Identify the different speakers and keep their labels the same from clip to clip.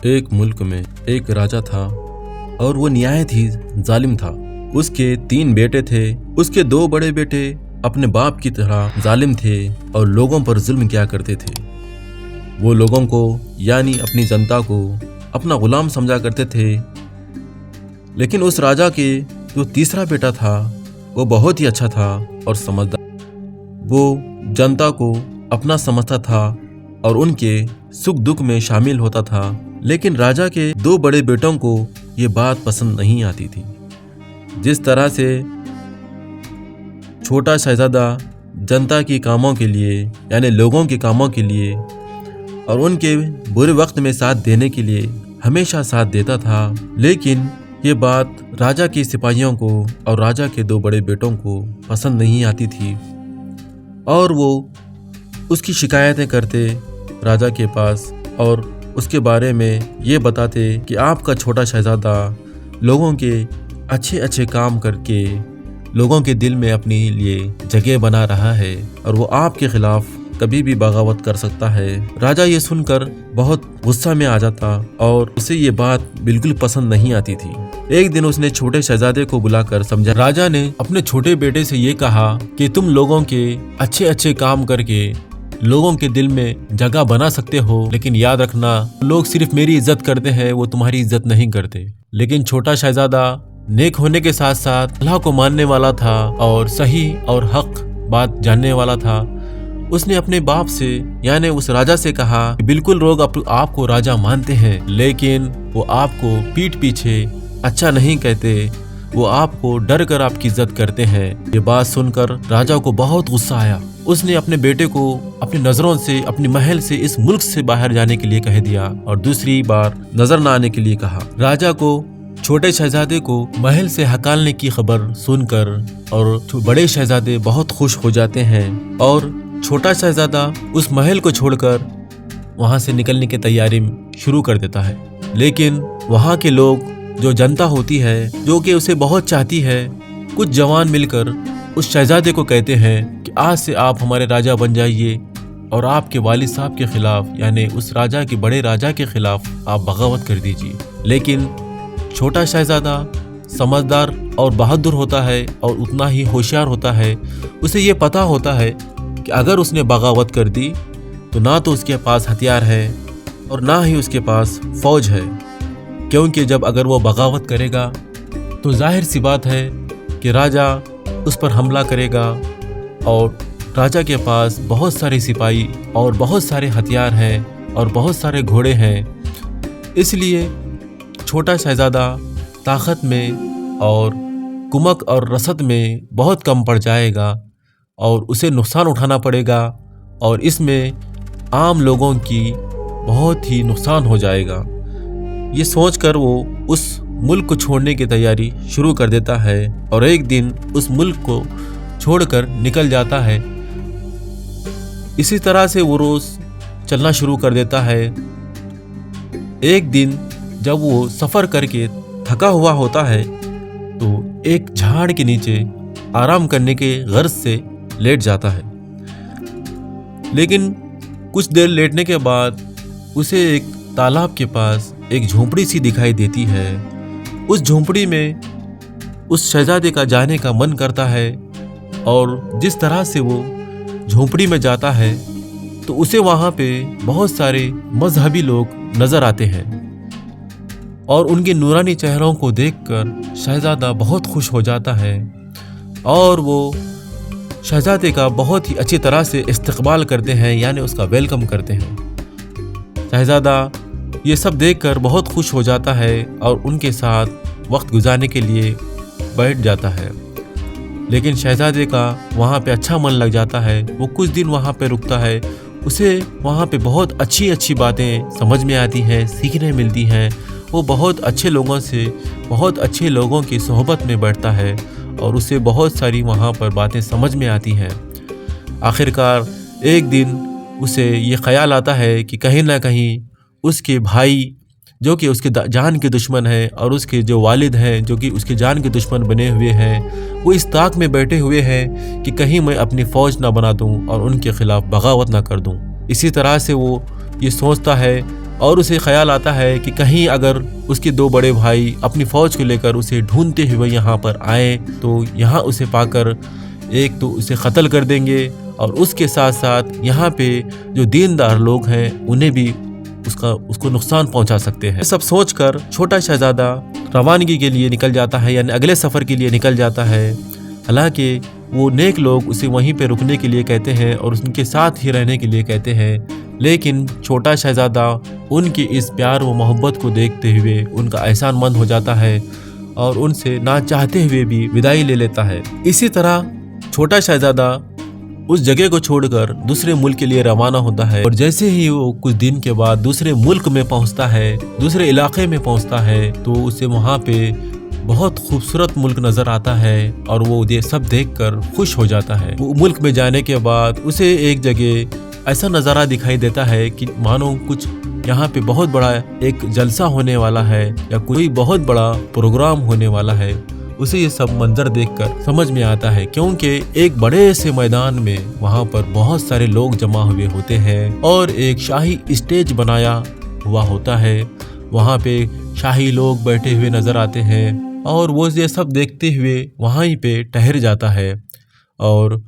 Speaker 1: एक मुल्क में एक राजा था और वो निहायत ही जालिम था। उसके 3 बेटे थे। उसके 2 बड़े बेटे अपने बाप की तरह जालिम थे और लोगों पर जुल्म किया करते थे। वो लोगों को यानी अपनी जनता को अपना गुलाम समझा करते थे। लेकिन उस राजा के जो तीसरा बेटा था वो बहुत ही अच्छा था और समझदार। वो जनता को अपना समझता था और उनके सुख दुख में शामिल होता था। लेकिन राजा के 2 बड़े बेटों को ये बात पसंद नहीं आती थी। जिस तरह से छोटा शहजादा जनता के कामों के लिए यानी लोगों के कामों के लिए और उनके बुरे वक्त में साथ देने के लिए हमेशा साथ देता था, लेकिन ये बात राजा के सिपाहियों को और राजा के 2 बड़े बेटों को पसंद नहीं आती थी और वो उसकी शिकायतें करते राजा के पास और उसके बारे में ये बताते कि आपका छोटा शहजादा लोगों के अच्छे अच्छे काम करके लोगों के दिल में अपने लिए जगह बना रहा है और वो आपके खिलाफ कभी भी बगावत कर सकता है। राजा ये सुनकर बहुत गुस्सा में आ जाता और उसे ये बात बिल्कुल पसंद नहीं आती थी। एक दिन उसने छोटे शहजादे को बुलाकर समझा। राजा ने अपने छोटे बेटे से ये कहा कि तुम लोगों के अच्छे अच्छे काम करके लोगों के दिल में जगह बना सकते हो, लेकिन याद रखना लोग सिर्फ मेरी इज्जत करते हैं, वो तुम्हारी इज्जत नहीं करते। लेकिन छोटा शहजादा नेक होने के साथ साथ अल्लाह को मानने वाला था और सही और हक बात जानने वाला था। उसने अपने बाप से यानी उस राजा से कहा कि बिल्कुल लोग आपको राजा मानते हैं, लेकिन वो आपको पीठ पीछे अच्छा नहीं कहते, वो आपको डर कर आपकी इज्जत करते हैं। ये बात सुनकर राजा को बहुत गुस्सा आया। उसने अपने बेटे को अपनी नजरों से अपनी महल से इस मुल्क से बाहर जाने के लिए कह दिया और दूसरी बार नजर न आने के लिए कहा। राजा को छोटे शहजादे को महल से हकालने की खबर सुनकर और बड़े शहजादे बहुत खुश हो जाते हैं और छोटा शहजादा उस महल को छोड़कर वहां से निकलने की तैयारी शुरू कर देता है। लेकिन वहां के लोग, जो जनता होती है जो कि उसे बहुत चाहती है, कुछ जवान मिलकर उस शहजादे को कहते हैं कि आज से आप हमारे राजा बन जाइए और आपके वालिद साहब के खिलाफ यानी उस राजा के बड़े राजा के खिलाफ आप बगावत कर दीजिए। लेकिन छोटा शहजादा समझदार और बहादुर होता है और उतना ही होशियार होता है। उसे ये पता होता है कि अगर उसने बगावत कर दी तो ना तो उसके पास हथियार है और ना ही उसके पास फौज है, क्योंकि जब अगर वो बगावत करेगा तो जाहिर सी बात है कि राजा उस पर हमला करेगा और राजा के पास बहुत सारे सिपाही और बहुत सारे हथियार हैं और बहुत सारे घोड़े हैं। इसलिए छोटा शहजादा ताकत में और कुमक और रसद में बहुत कम पड़ जाएगा और उसे नुकसान उठाना पड़ेगा और इसमें आम लोगों की बहुत ही नुकसान हो जाएगा। ये सोचकर वो उस मुल्क को छोड़ने की तैयारी शुरू कर देता है और एक दिन उस मुल्क को छोड़कर निकल जाता है। इसी तरह से वो रोज चलना शुरू कर देता है। एक दिन जब वो सफ़र करके थका हुआ होता है तो एक झाड़ के नीचे आराम करने के गर्ज से लेट जाता है। लेकिन कुछ देर लेटने के बाद उसे एक तालाब के पास एक झोंपड़ी सी दिखाई देती है। उस झोंपड़ी में उस शहजादे का जाने का मन करता है और जिस तरह से वो झोंपड़ी में जाता है तो उसे वहाँ पे बहुत सारे मजहबी लोग नजर आते हैं और उनके नूरानी चेहरों को देखकर शहजादा बहुत खुश हो जाता है और वो शहजादे का बहुत ही अच्छी तरह से इस्तकबाल करते हैं यानी उसका वेलकम करते हैं। शहजादा ये सब देखकर बहुत खुश हो जाता है और उनके साथ वक्त गुजारने के लिए बैठ जाता है। लेकिन शहजादे का वहाँ पे अच्छा मन लग जाता है। वो कुछ दिन वहाँ पे रुकता है। उसे वहाँ पे बहुत अच्छी अच्छी बातें समझ में आती हैं, सीखने मिलती हैं। वो बहुत अच्छे लोगों से बहुत अच्छे लोगों की सोहबत में बैठता है और उसे बहुत सारी वहाँ पर बातें समझ में आती हैं। आखिरकार एक दिन उसे ये ख्याल आता है कि कहीं ना कहीं उसके भाई जो कि उसके जान के दुश्मन हैं और उसके जो वालिद हैं जो कि उसके जान के दुश्मन बने हुए हैं, वो इस ताक में बैठे हुए हैं कि कहीं मैं अपनी फ़ौज ना बना दूं और उनके ख़िलाफ़ बगावत ना कर दूं। इसी तरह से वो ये सोचता है और उसे ख्याल आता है कि कहीं अगर उसके दो बड़े भाई अपनी फौज को लेकर उसे ढूंढते हुए यहाँ पर आए तो यहाँ उसे पाकर एक तो उसे कत्ल कर देंगे और उसके साथ साथ यहाँ पे जो दीनदार लोग हैं उन्हें भी उसको नुकसान पहुंचा सकते हैं। सब सोचकर छोटा शहजादा रवानगी के लिए निकल जाता है, यानी अगले सफ़र के लिए निकल जाता है। हालांकि वो नेक लोग उसे वहीं पे रुकने के लिए कहते हैं और उनके साथ ही रहने के लिए कहते हैं, लेकिन छोटा शहजादा उनकी इस प्यार व मोहब्बत को देखते हुए उनका एहसानमंद हो जाता है और उनसे ना चाहते हुए भी विदाई ले लेता है। इसी तरह छोटा शहजादा उस जगह को छोड़कर दूसरे मुल्क के लिए रवाना होता है और जैसे ही वो कुछ दिन के बाद दूसरे मुल्क में पहुंचता है, दूसरे इलाके में पहुंचता है, तो उसे वहां पे बहुत खूबसूरत मुल्क नज़र आता है और वो ये सब देखकर खुश हो जाता है। वो मुल्क में जाने के बाद उसे एक जगह ऐसा नज़ारा दिखाई देता है कि मानो कुछ यहाँ पे बहुत बड़ा एक जलसा होने वाला है या कोई बहुत बड़ा प्रोग्राम होने वाला है। उसे ये सब मंजर देखकर समझ में आता है, क्योंकि एक बड़े से मैदान में वहाँ पर बहुत सारे लोग जमा हुए होते हैं और एक शाही स्टेज बनाया हुआ होता है। वहाँ पे शाही लोग बैठे हुए नज़र आते हैं और वो ये सब देखते हुए वहीं पे ठहर जाता है और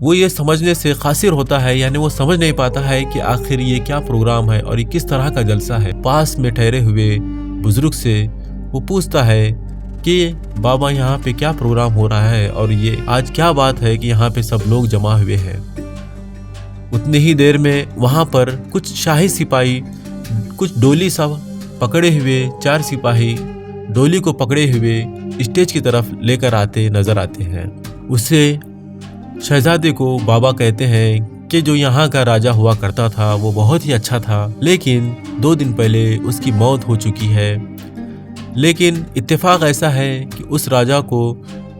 Speaker 1: वो ये समझने से कासिर होता है, यानी वो समझ नहीं पाता है कि आखिर ये क्या प्रोग्राम है और ये किस तरह का जलसा है। पास में ठहरे हुए बुजुर्ग से वो पूछता है कि बाबा यहाँ पे क्या प्रोग्राम हो रहा है और ये आज क्या बात है कि यहाँ पे सब लोग जमा हुए हैं। उतनी ही देर में वहाँ पर कुछ शाही सिपाही कुछ डोली सा पकड़े हुए 4 सिपाही डोली को पकड़े हुए स्टेज की तरफ लेकर आते नजर आते हैं। उससे शहजादे को बाबा कहते हैं कि जो यहाँ का राजा हुआ करता था वो बहुत ही अच्छा था, लेकिन 2 दिन पहले उसकी मौत हो चुकी है। लेकिन इत्तेफाक ऐसा है कि उस राजा को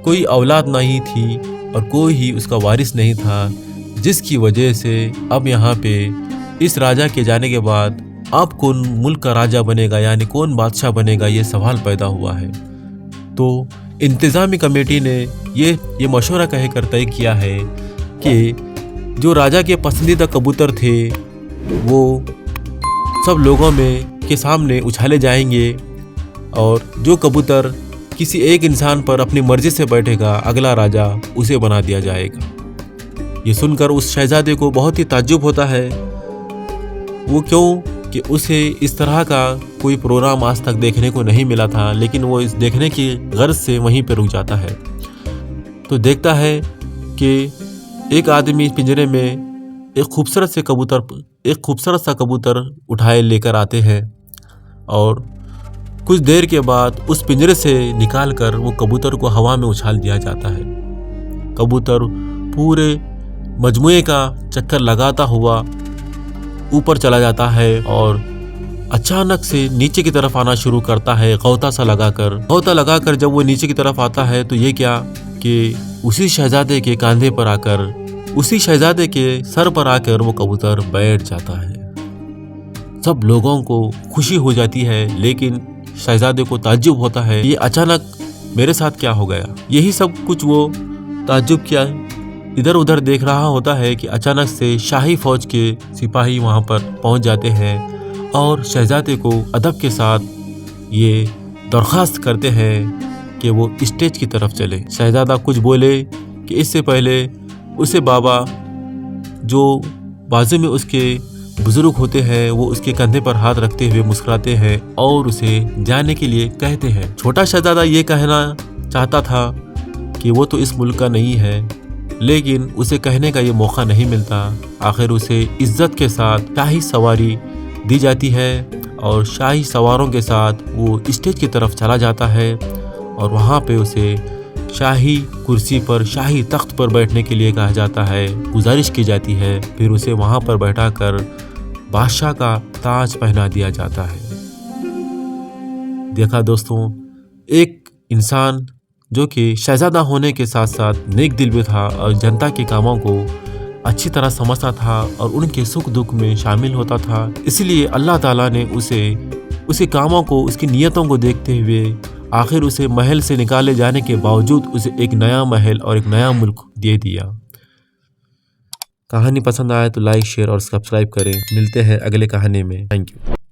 Speaker 1: कोई औलाद नहीं थी और कोई ही उसका वारिस नहीं था, जिसकी वजह से अब यहाँ पे इस राजा के जाने के बाद अब कौन मुल्क का राजा बनेगा, यानी कौन बादशाह बनेगा, ये सवाल पैदा हुआ है। तो इंतज़ामी कमेटी ने ये मशवरा कहकर तय किया है कि जो राजा के पसंदीदा कबूतर थे वो सब लोगों में के सामने उछाले जाएंगे और जो कबूतर किसी एक इंसान पर अपनी मर्जी से बैठेगा अगला राजा उसे बना दिया जाएगा। ये सुनकर उस शहजादे को बहुत ही ताज्जुब होता है। वो क्यों कि उसे इस तरह का कोई प्रोग्राम आज तक देखने को नहीं मिला था, लेकिन वो इस देखने की गर्ज से वहीं पर रुक जाता है। तो देखता है कि एक आदमी पिंजरे में एक खूबसूरत सा कबूतर उठाए लेकर आते हैं और कुछ देर के बाद उस पिंजरे से निकालकर वो कबूतर को हवा में उछाल दिया जाता है। कबूतर पूरे मजमुए का चक्कर लगाता हुआ ऊपर चला जाता है और अचानक से नीचे की तरफ आना शुरू करता है गौता लगाकर जब वो नीचे की तरफ आता है तो ये क्या कि उसी शहजादे के कंधे पर आकर, उसी शहजादे के सर पर आकर वो कबूतर बैठ जाता है। सब लोगों को खुशी हो जाती है, लेकिन शहजादे को ताज्जुब होता है ये अचानक मेरे साथ क्या हो गया। यही सब कुछ वो ताज्जुब किया इधर उधर देख रहा होता है कि अचानक से शाही फौज के सिपाही वहां पर पहुंच जाते हैं और शहजादे को अदब के साथ ये दरख्वास्त करते हैं कि वो स्टेज की तरफ चले। शहजादा कुछ बोले कि इससे पहले उसे बाबा जो बाजू में उसके बुजुर्ग होते हैं वो उसके कंधे पर हाथ रखते हुए मुस्कुराते हैं और उसे जाने के लिए कहते हैं। छोटा शहजादा ये कहना चाहता था कि वो तो इस मुल्क का नहीं है, लेकिन उसे कहने का ये मौका नहीं मिलता। आखिर उसे इज्जत के साथ शाही सवारी दी जाती है और शाही सवारों के साथ वो स्टेज की तरफ चला जाता है और वहाँ पे उसे शाही कुर्सी पर, शाही तख्त पर बैठने के लिए कहा जाता है, गुजारिश की जाती है। फिर उसे वहाँ पर बैठाकर बादशाह का ताज पहना दिया जाता है। देखा दोस्तों, एक इंसान जो कि शहजादा होने के साथ साथ नेक दिल भी था और जनता के कामों को अच्छी तरह समझता था और उनके सुख दुख में शामिल होता था। इसलिए अल्लाह ताला ने उसे कामों को, उसकी नियतों को देखते हुए आखिर उसे महल से निकाले जाने के बावजूद उसे एक नया महल और एक नया मुल्क दे दिया। कहानी पसंद आए तो लाइक शेयर और सब्सक्राइब करें। मिलते हैं अगले कहानी में। Thank you.